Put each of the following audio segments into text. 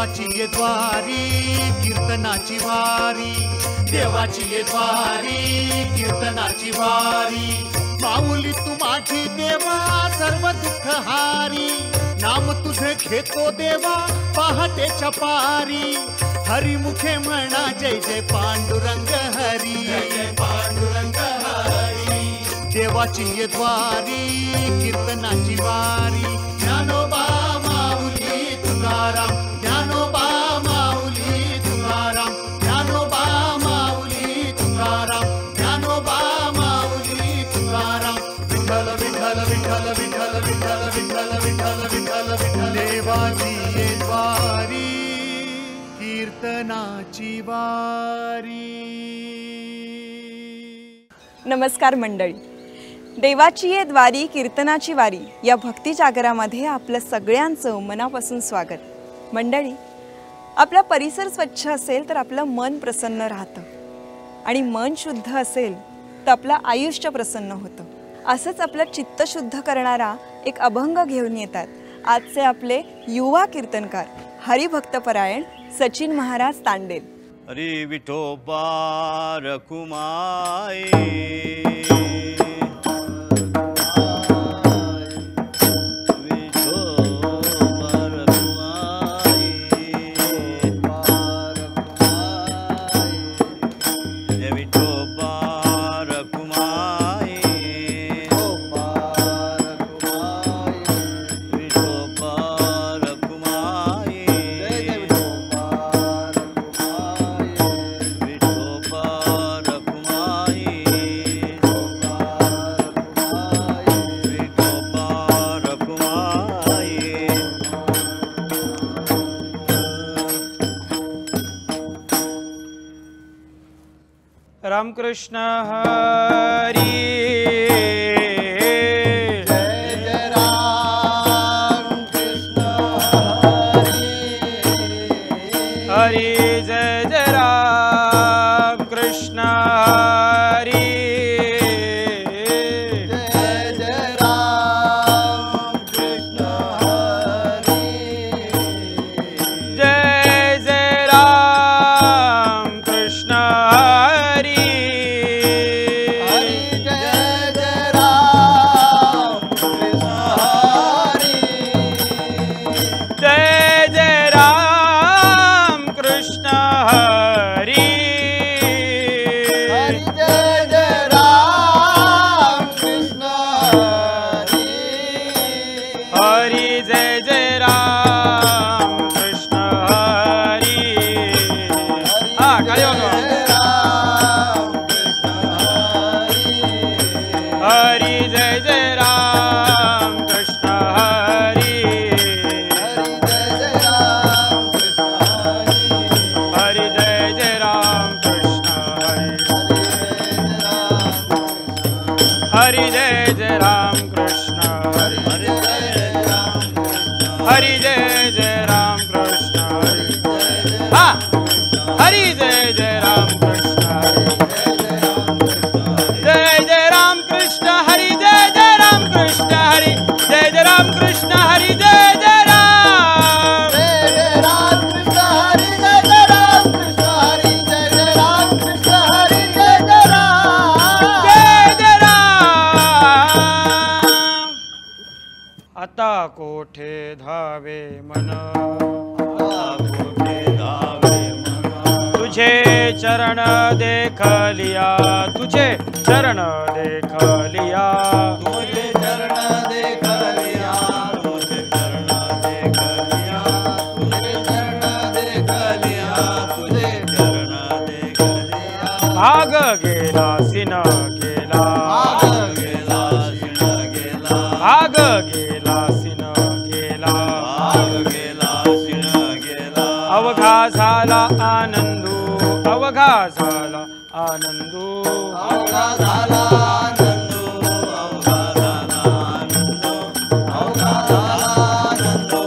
देवाची ये द्वारी कीर्तनाची वारी, देवाची ये द्वारी कीर्तनाची वारी। माऊली तू माझी देवा सर्व दुःख हारी, नाम तुझे घेतो देवा पहाटेच्या पारी। हरिमुखे म्हणा जय जय पांडुरंग हरी, जय जय पांडुरंग हरी। देवाची ये द्वारी कीर्तनाची वारी, ज्ञानोबा माऊली तुकाराम, ज्ञानोबा माऊली तुकाराम, ज्ञानोबा माऊली तुकाराम, ज्ञानोबा माऊली तुकाराम। विठ्ठल विठ्ठल विठ्ठल विठ्ठल विठ्ठल विठ्ठल विठ्ठल विठ्ठल विठ्ठल। देवाची ये द्वारी कीर्तनाची वारी। नमस्कार मंडळी, देवाची ये द्वारी कीर्तनाची वारी या भक्ती जागरामध्ये आपलं सगळ्यांचं मनापासून स्वागत। मंडळी, आपला परिसर स्वच्छ असेल तर आपलं मन प्रसन्न राहतं आणि मन शुद्ध असेल तर आपलं आयुष्य प्रसन्न होतं। असंच आपलं चित्त शुद्ध करणारा एक अभंग घेऊन येतात आजचे आपले युवा कीर्तनकार हरिभक्तपरायण सचिन महाराज तांडेल। हरी विठोबा रखुमाई, रामकृष्ण हरी, जय जय राम कृष्ण हरी, हरी जय जय राम कृष्ण हरी, जय जय राम कृष्ण हरी, जय जय राम कृष्ण हरी, हरी जय जय राम कृष्ण हरी, हरी जय जय राम कृष्ण हरी, हाँ हरी जय जय राम कृष्ण हरी, जय जय राम कृष्ण हरी, जय जय राम कृष्ण हरी, जय जय राम कृष्ण हरी, जय जय राम, जय जय राम कृष्ण हरी, जय जय राम कृष्ण हरी, जय जय राम कृष्ण हरी, जय जय राम, जय जय राम। आता कोठे धावे मन, तुझे चरण देख लिया, तुझे चरण देख लिया, तुझे चरण देख लिया, तुझे चरण देख लिया, तुझे चरण देख लिया, तुझे चरण देख लिया। भाग गेला सिन गेला, भाग गेला सिन गेला, भाग गेला सिन गेला, भाग गेला सिन गेला। अवघा झाला आनंदू, अवघा झाला आनंदू, अवघा झाला आनंदो, अवघा झाला आनंदो, अवघा झाला आनंदो,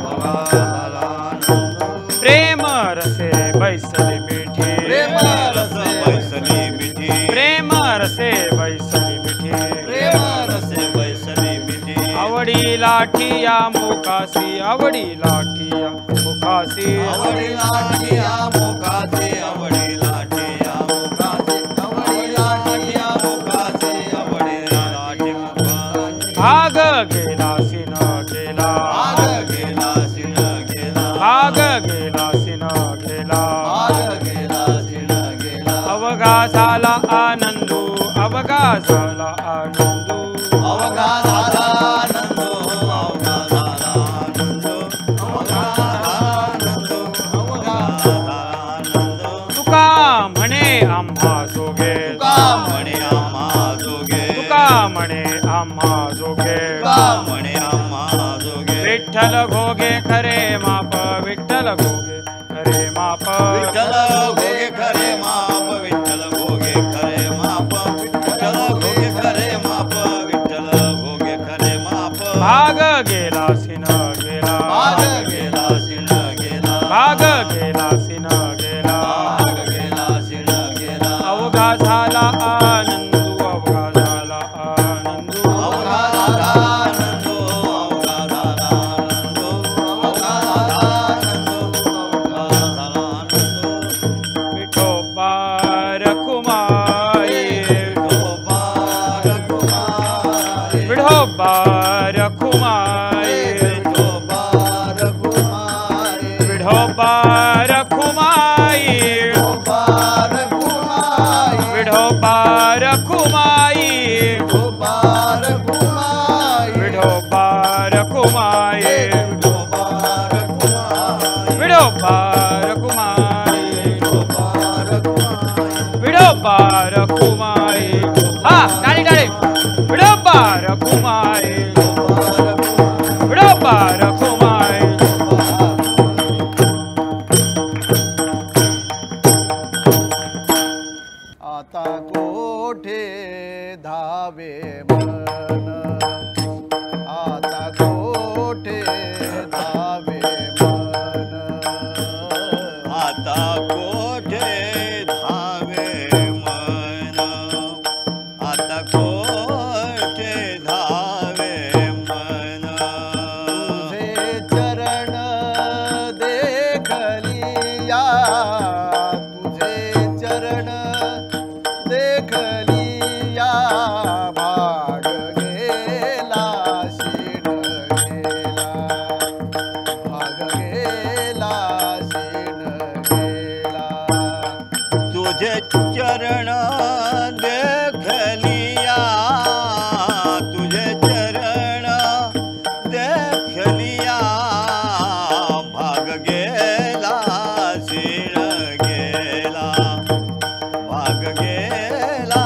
अवघा झाला आनंदो। प्रेम रसे बैसली मिठी, प्रेम रसे बैसली मिठी, प्रेम रसे बैसली मिठी, प्रेम रसे बैसली मिठी। आवडी लाठिया मुखासी, आवडी लाठिया मुखासी, मुखासी आवडीलाठी मुखाचे आवडीलाठी मुखाचे आवडीलाठी मुखाचे आवडीलाठी मुखाचे भाग गेला सिन गेला भाग गेला सिन गेला भाग गेला सिन गेला भाग गेला सिन गेला अवघा झाला आनंदू अवघा झाला आनंदू अवघा झाला आनंदो अवघा झाला आनंदो अवघा झाला आनंदो अवघा झाला आनंदो तुका म्हणे आम्हा जोगे तुका म्हणे आम्हा जोगे तुका म्हणे आम्हा जोगे तुका म्हणे आम्हा जोगे विठ्ठल घोगे खरे माप विठ्ठल घोगे खरे माप विठ्ठल घोगे खरे माप विठ्ठल घोगे खरे माप विठ्ठल घोगे खरे माप विठ्ठल घोगे खरे माप भाग गेला सिन गेला भाग गेला सिन गेला भाग गेला सिन गेला भाग गेला सिन गेला अवघा झाला आनंदू अवघा झाला आनंदू अवघा झाला आनंदो अवघा झाला आनंदो अवघा झाला आनंदो अवघा झाला आनंदो विठोबा रखुमाई विठोबा रघुमाई विठोबा रखुमाई विठोबा रघुमाई विठोबा रखुमाई विठोबा रघुमाई विठोबा रखुमाई विठोबा रघुमाई विठोबा रखुमाई विठोबा रघुमाई विठोबा रखुमाई विठोबा रघुमाई विठोबा रखुमाई हा टाळी टाळी विठोबा रखुमाई विठोबा रखुमाई आता कोठे धावे मन आता कोठे धावे मन आता कोठे धावे मन आता कोठे धावे मन तुझे चरण देखलिया तुझे चरण देखलिया भाग गेला शिण गेला भाग गेला शिण गेला तुझे चरण देखलिया तुझे चरण देखलिया भाग गेला शिण गेला भाग गेला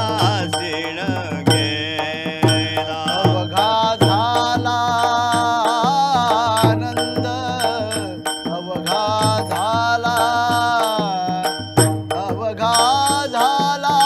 शिण गेला अवघा झाला आनंद अवघा झाला अवघा झाला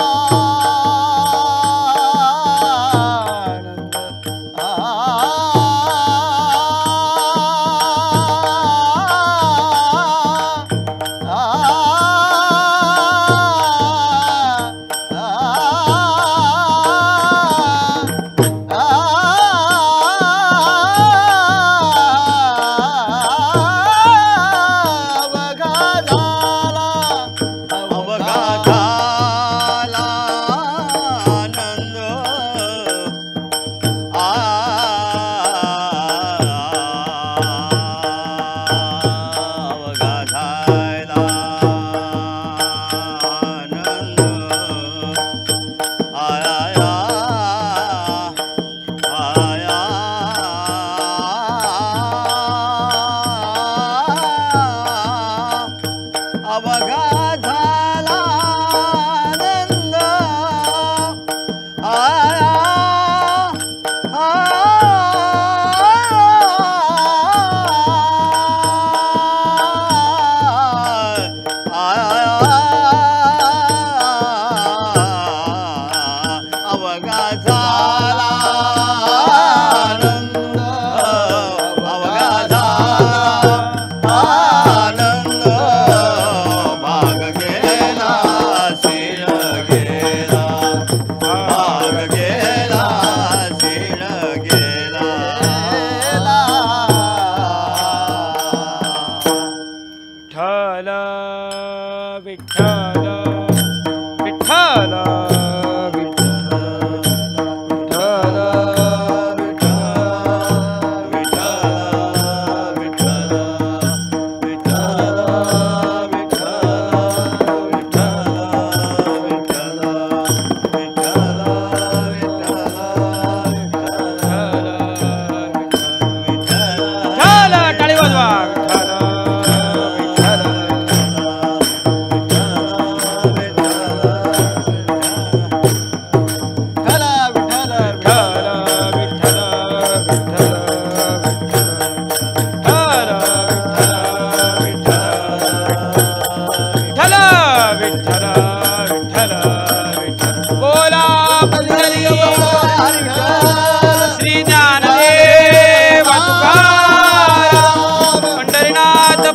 विठ्ठल विठ्ठल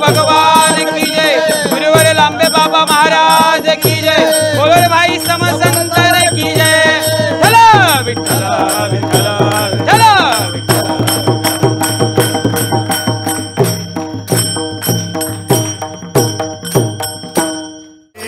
भगवान की जय, गुरुवर लांबे बाबा महाराज की जय, बोल भाई समसंतन की जय। विठ्ठल विठ्ठल विठ्ठल